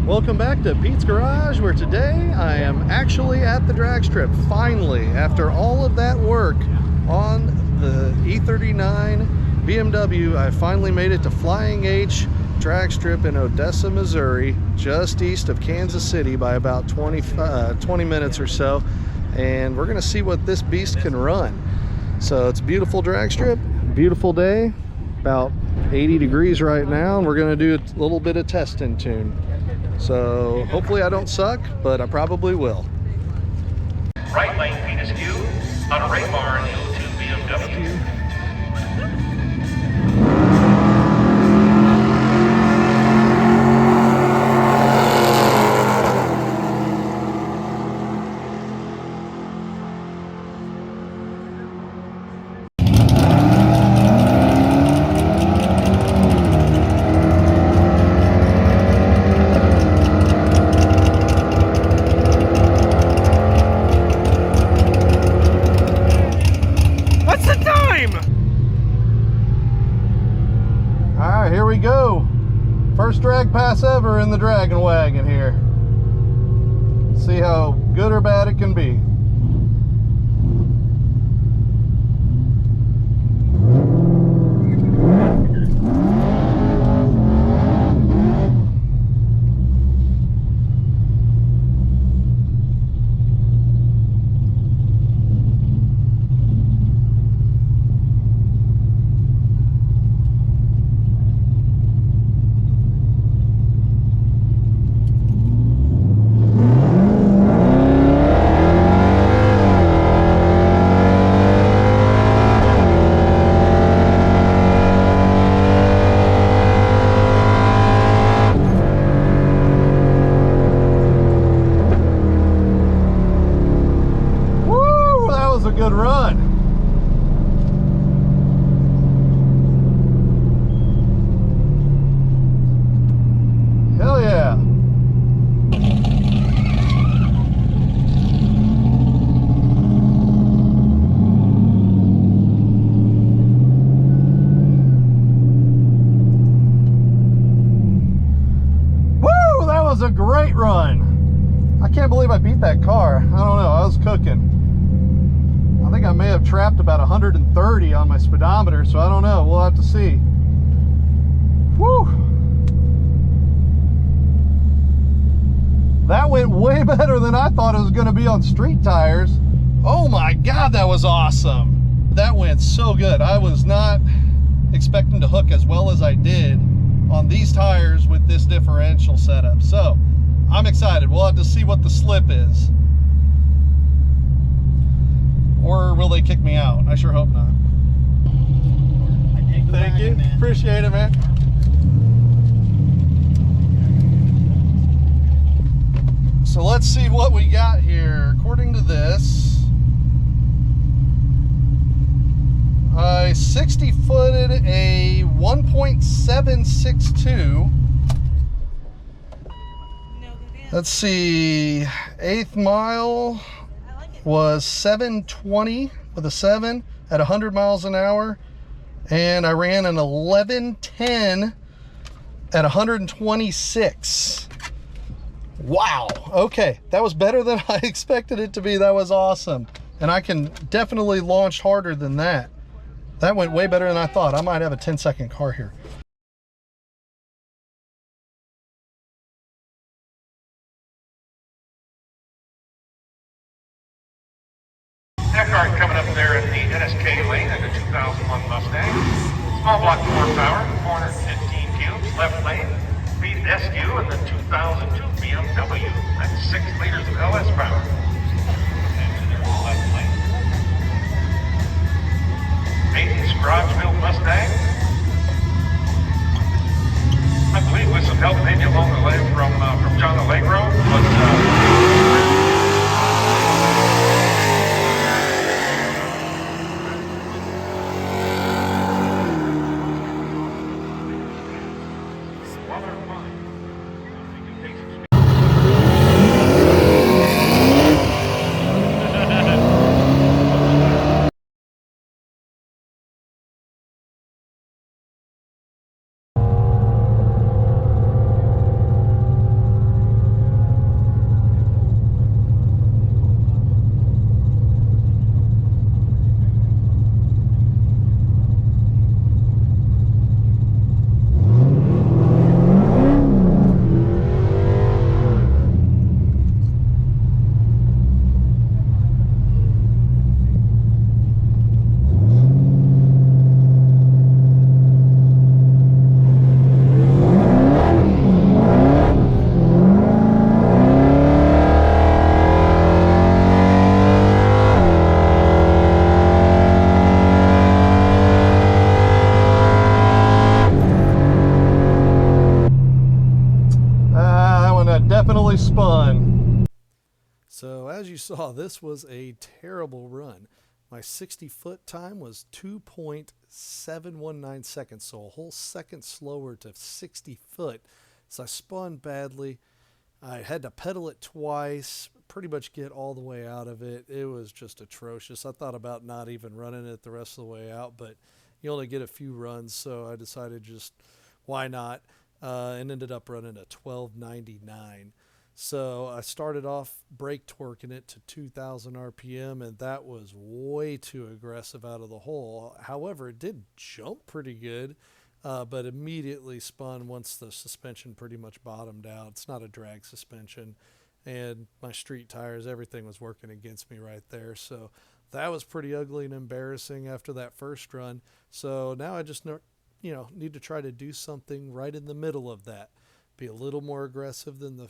Welcome back to Pete's Garage, where today I am actually at the Dragstrip. Finally, after all of that work on the E39 BMW, I finally made it to Flying H Dragstrip in Odessa, Missouri, just east of Kansas City by about 20 minutes or so. And we're gonna see what this beast can run. So it's a beautiful Dragstrip, beautiful day, about 80 degrees right now, and we're gonna do a little bit of test and tune. So hopefully I don't suck, but I probably will. Right lane feet askew on a Raymar in the 02 BMW. Alright, here we go. First drag pass ever in the Dragon Wagon here. See how good or bad it can be. Good run. Hell yeah. Woo, that was a great run. I can't believe I beat that car. I don't know, I was cooking. I think I may have trapped about 130 on my speedometer, so I don't know. We'll have to see. Whew. That went way better than I thought it was going to be on street tires. Oh my God, that was awesome. That went so good. I was not expecting to hook as well as I did on these tires with this differential setup. So I'm excited. We'll have to see what the slip is. Or will they kick me out? I sure hope not. Thank you. Appreciate it, man. So let's see what we got here. According to this, I 60-footed a 1.762. Let's see, 8th mile was 720 with a 7 at 100 miles an hour, and I ran an 1110 at 126. Wow. Okay, that was better than I expected it to be. That was awesome, and I can definitely launch harder than that. That went way better than I thought. I might have a 10-second car here. That car coming up there in the NSK lane in the 2001 Mustang. Small block horsepower, 415 cubes, left lane. Beat SU in the 2002 BMW. That's 6 liters of LS power. And there's the left lane. Hayden's garage built Mustang. I believe with some help maybe along the way from John Allegro, but finally spun. So as you saw, this was a terrible run. My 60-foot time was 2.719 seconds, so a whole second slower to 60 foot. So I spun badly. I had to pedal it twice, pretty much get all the way out of it. It was just atrocious. I thought about not even running it the rest of the way out, but you only get a few runs, so I decided just why not, and ended up running a 1299. So I started off brake torquing it to 2,000 RPM, and that was way too aggressive out of the hole. However, it did jump pretty good, but immediately spun once the suspension pretty much bottomed out. It's not a drag suspension, and my street tires, everything was working against me right there. So that was pretty ugly and embarrassing after that first run. So now I just need to try to do something right in the middle of that. Be a little more aggressive than the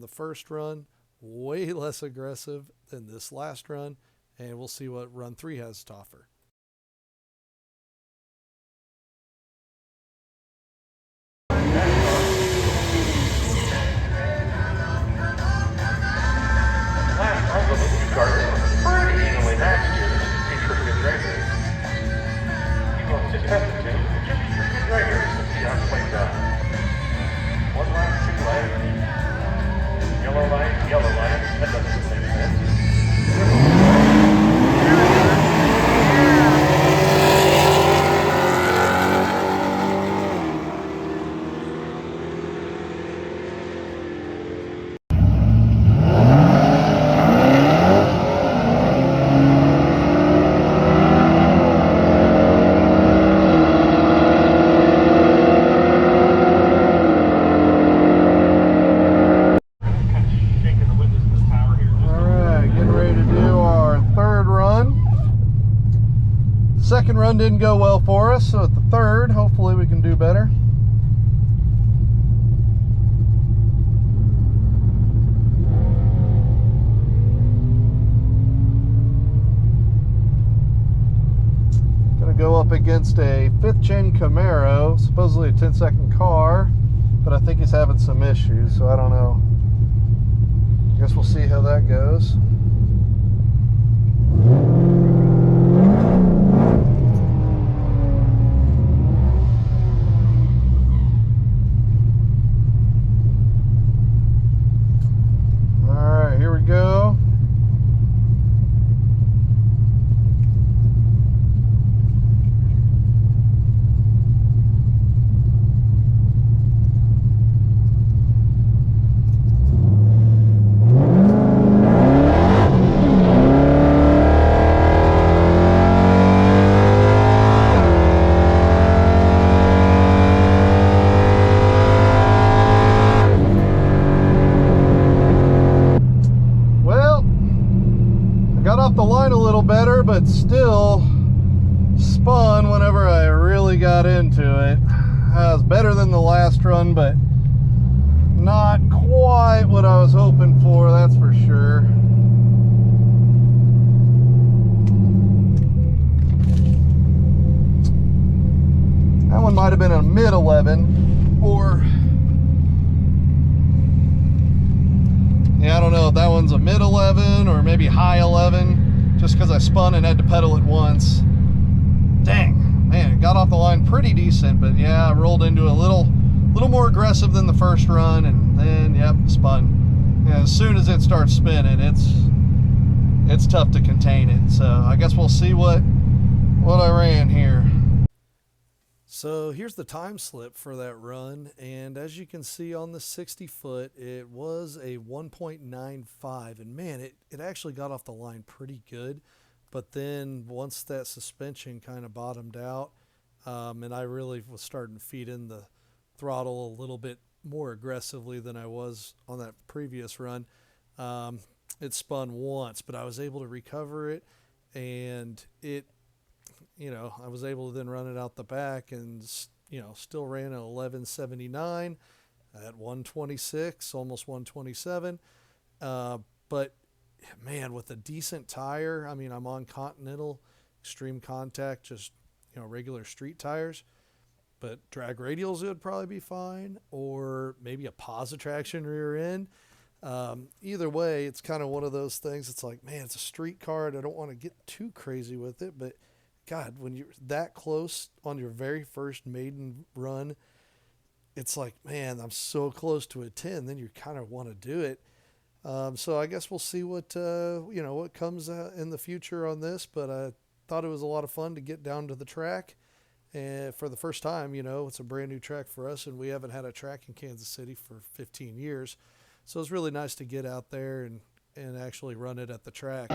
first run, way less aggressive than this last run, and we'll see what run 3 has to offer. Last run with the two cars was pretty evenly matched here. This should be a pretty good race. People have just tested to. It should be a pretty good race. We'll see how it plays out. One lap, two laps. Yellow light, yellow light. That doesn't make sense. Second run didn't go well for us, so at the third, hopefully we can do better. Gonna go up against a 5th gen Camaro, supposedly a 10-second car, but I think he's having some issues, so I don't know. Guess we'll see how that goes. Here we go. The line a little better, but still spun whenever I really got into it. It was better than the last run, but not quite what I was hoping for, that's for sure. That one might have been a mid 11, or yeah, I don't know if that one's a mid 11 or maybe high 11, just because I spun and had to pedal it once. Dang, man, it got off the line pretty decent, but yeah, I rolled into a little more aggressive than the first run, and then, yep, spun. And as soon as it starts spinning, it's tough to contain it. So I guess we'll see what I ran here. So here's the time slip for that run, and as you can see on the 60 foot, it was a 1.95, and man, it actually got off the line pretty good. But then once that suspension kind of bottomed out, and I really was starting to feed in the throttle a little bit more aggressively than I was on that previous run, it spun once, but I was able to recover it, and I was able to then run it out the back, and still ran an 1179 at 126, almost 127. But man, with a decent tire, I mean, I'm on Continental Extreme Contact, just regular street tires, but drag radials would probably be fine, or maybe a positive traction rear end. Either way, it's kind of one of those things. It's like, man, it's a street car, and I don't want to get too crazy with it. But God, when you're that close on your very first maiden run, it's like, man, I'm so close to a 10. Then you kind of want to do it. So I guess we'll see what what comes in the future on this. But I thought it was a lot of fun to get down to the track, and for the first time, it's a brand new track for us, and we haven't had a track in Kansas City for 15 years. So it's really nice to get out there and actually run it at the track.